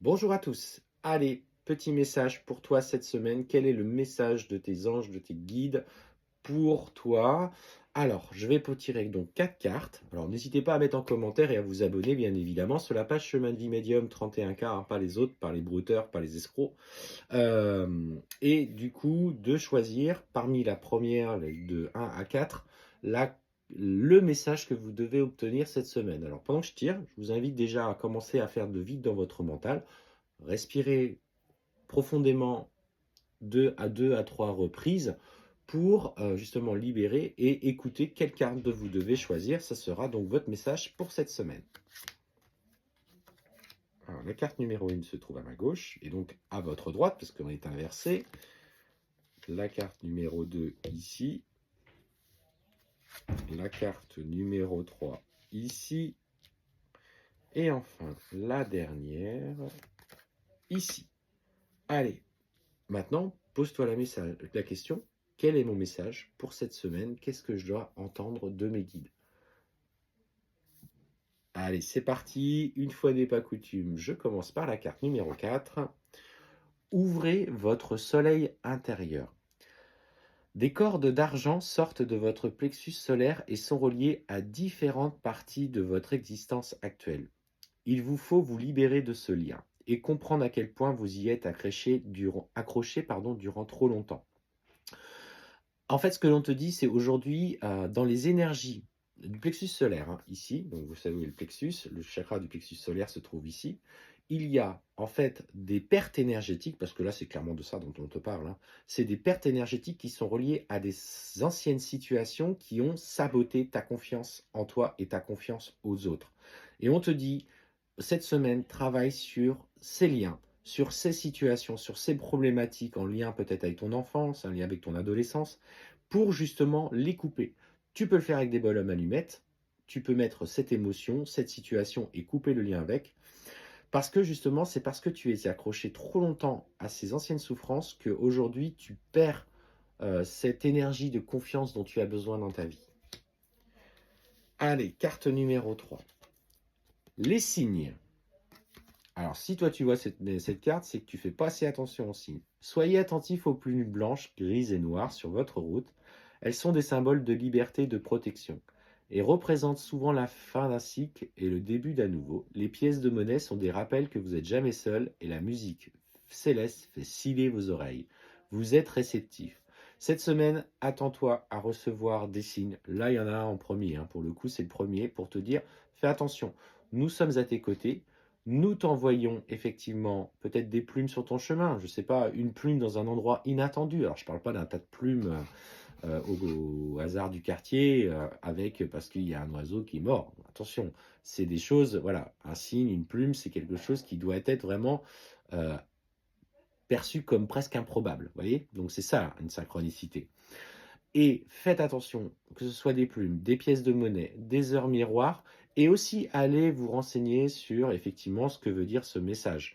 Bonjour à tous. Allez, petit message pour toi cette semaine. Quel est le message de tes anges, de tes guides pour toi? Alors, je vais tirer donc 4 cartes. Alors, n'hésitez pas à mettre en commentaire et à vous abonner, bien évidemment, sur la page Chemin de vie médium 31K, hein, pas les autres, pas les brouteurs, pas les escrocs. Et du coup, de choisir parmi la première, de 1 à 4, le message que vous devez obtenir cette semaine. Alors, pendant que je tire, je vous invite déjà à commencer à faire de vide dans votre mental. Respirez profondément 2 à 3 reprises pour justement libérer et écouter quelle carte vous devez choisir. Ça sera donc votre message pour cette semaine. Alors, la carte numéro 1 se trouve à ma gauche et donc à votre droite parce qu'on est inversé. La carte numéro 2 ici. La carte numéro 3 ici. Et enfin, la dernière ici. Allez, maintenant, pose-toi la question, quel est mon message pour cette semaine? Qu'est-ce que je dois entendre de mes guides? Allez, c'est parti. Une fois n'est pas coutume, je commence par la carte numéro 4. Ouvrez votre soleil intérieur. Des cordes d'argent sortent de votre plexus solaire et sont reliées à différentes parties de votre existence actuelle. Il vous faut vous libérer de ce lien et comprendre à quel point vous y êtes accroché durant trop longtemps. En fait, ce que l'on te dit, c'est aujourd'hui, dans les énergies du plexus solaire, hein, ici, donc vous savez où est le plexus, le chakra du plexus solaire se trouve ici. Il y a en fait des pertes énergétiques, parce que là, c'est clairement de ça dont on te parle, hein. C'est des pertes énergétiques qui sont reliées à des anciennes situations qui ont saboté ta confiance en toi et ta confiance aux autres. Et on te dit, cette semaine, travaille sur ces liens, sur ces situations, sur ces problématiques en lien peut-être avec ton enfance, en lien avec ton adolescence, pour justement les couper. Tu peux le faire avec des bonhommes allumettes, tu peux mettre cette émotion, cette situation et couper le lien avec, parce que justement, c'est parce que tu es accroché trop longtemps à ces anciennes souffrances qu'aujourd'hui, tu perds cette énergie de confiance dont tu as besoin dans ta vie. Allez, carte numéro 3. Les signes. Alors, si toi tu vois cette carte, c'est que tu fais pas assez attention aux signes. Soyez attentif aux plumes blanches, grises et noires sur votre route. Elles sont des symboles de liberté et de protection et représentent souvent la fin d'un cycle et le début d'un nouveau. Les pièces de monnaie sont des rappels que vous n'êtes jamais seul et la musique céleste fait sciller vos oreilles. Vous êtes réceptif. Cette semaine, attends-toi à recevoir des signes. Là, il y en a un en premier, hein. Pour le coup, c'est le premier pour te dire, fais attention, nous sommes à tes côtés. Nous t'envoyons effectivement peut-être des plumes sur ton chemin. Je ne sais pas, une plume dans un endroit inattendu. Alors, je ne parle pas d'un tas de plumes au hasard du quartier parce qu'il y a un oiseau qui est mort. Attention, c'est des choses, voilà, un signe, une plume, c'est quelque chose qui doit être vraiment euh, perçu comme presque improbable. Vous voyez? Donc, c'est ça, une synchronicité. Et faites attention, que ce soit des plumes, des pièces de monnaie, des heures miroirs, et aussi allez vous renseigner sur effectivement ce que veut dire ce message.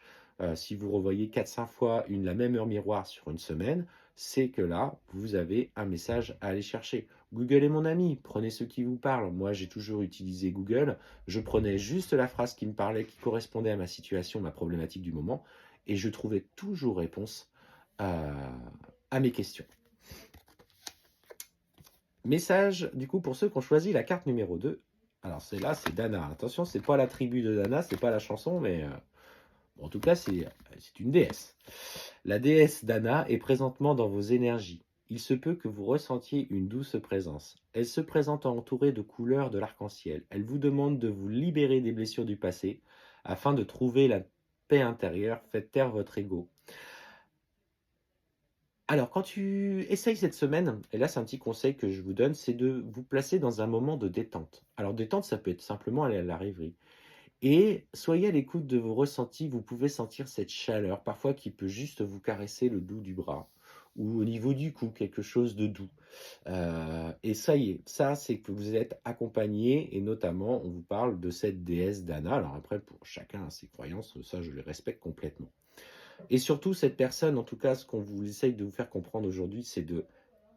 Si vous revoyez 4-5 fois la même heure miroir sur une semaine, c'est que là, vous avez un message à aller chercher. Google est mon ami, prenez ce qui vous parle. Moi, j'ai toujours utilisé Google. Je prenais juste la phrase qui me parlait, qui correspondait à ma situation, ma problématique du moment, et je trouvais toujours réponse à mes questions. Message, du coup, pour ceux qui ont choisi la carte numéro 2. Alors, là, c'est Dana. Attention, c'est pas la tribu de Dana, c'est pas la chanson, mais bon, en tout cas, c'est une déesse. La déesse Dana est présentement dans vos énergies. Il se peut que vous ressentiez une douce présence. Elle se présente entourée de couleurs de l'arc-en-ciel. Elle vous demande de vous libérer des blessures du passé afin de trouver la paix intérieure. Faites taire votre ego. Alors, quand tu essayes cette semaine, et là c'est un petit conseil que je vous donne, c'est de vous placer dans un moment de détente. Alors, détente, ça peut être simplement aller à la rêverie. Et soyez à l'écoute de vos ressentis, vous pouvez sentir cette chaleur, parfois qui peut juste vous caresser le dos du bras, ou au niveau du cou, quelque chose de doux. Et ça y est, ça c'est que vous êtes accompagné, et notamment on vous parle de cette déesse Dana. Alors après, pour chacun ses croyances, ça je les respecte complètement. Et surtout, cette personne, en tout cas, ce qu'on vous essaye de vous faire comprendre aujourd'hui, c'est de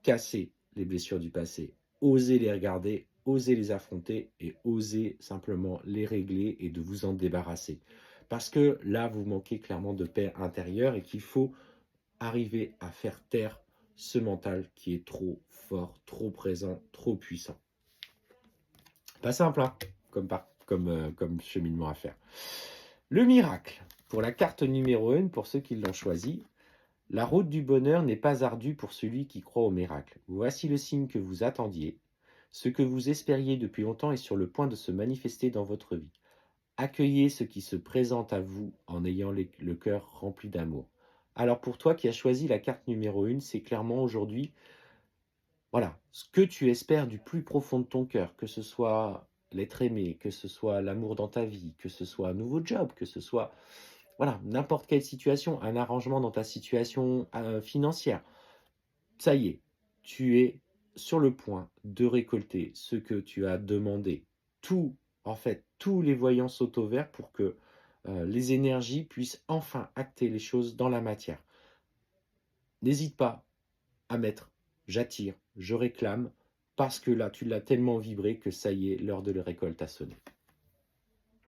casser les blessures du passé. Osez les regarder, osez les affronter et osez simplement les régler et de vous en débarrasser. Parce que là, vous manquez clairement de paix intérieure et qu'il faut arriver à faire taire ce mental qui est trop fort, trop présent, trop puissant. Pas simple, hein, comme cheminement à faire. Le miracle. Pour la carte numéro 1, pour ceux qui l'ont choisi, la route du bonheur n'est pas ardue pour celui qui croit au miracle. Voici le signe que vous attendiez. Ce que vous espériez depuis longtemps est sur le point de se manifester dans votre vie. Accueillez ce qui se présente à vous en ayant le cœur rempli d'amour. Alors pour toi qui as choisi la carte numéro 1, c'est clairement aujourd'hui, voilà, ce que tu espères du plus profond de ton cœur, que ce soit l'être aimé, que ce soit l'amour dans ta vie, que ce soit un nouveau job, que ce soit voilà, n'importe quelle situation, un arrangement dans ta situation financière. Ça y est, tu es sur le point de récolter ce que tu as demandé. Tout, en fait, tous les voyants sautent au vert pour que les énergies puissent enfin acter les choses dans la matière. N'hésite pas à mettre j'attire, je réclame, parce que là, tu l'as tellement vibré que ça y est, l'heure de la récolte a sonné.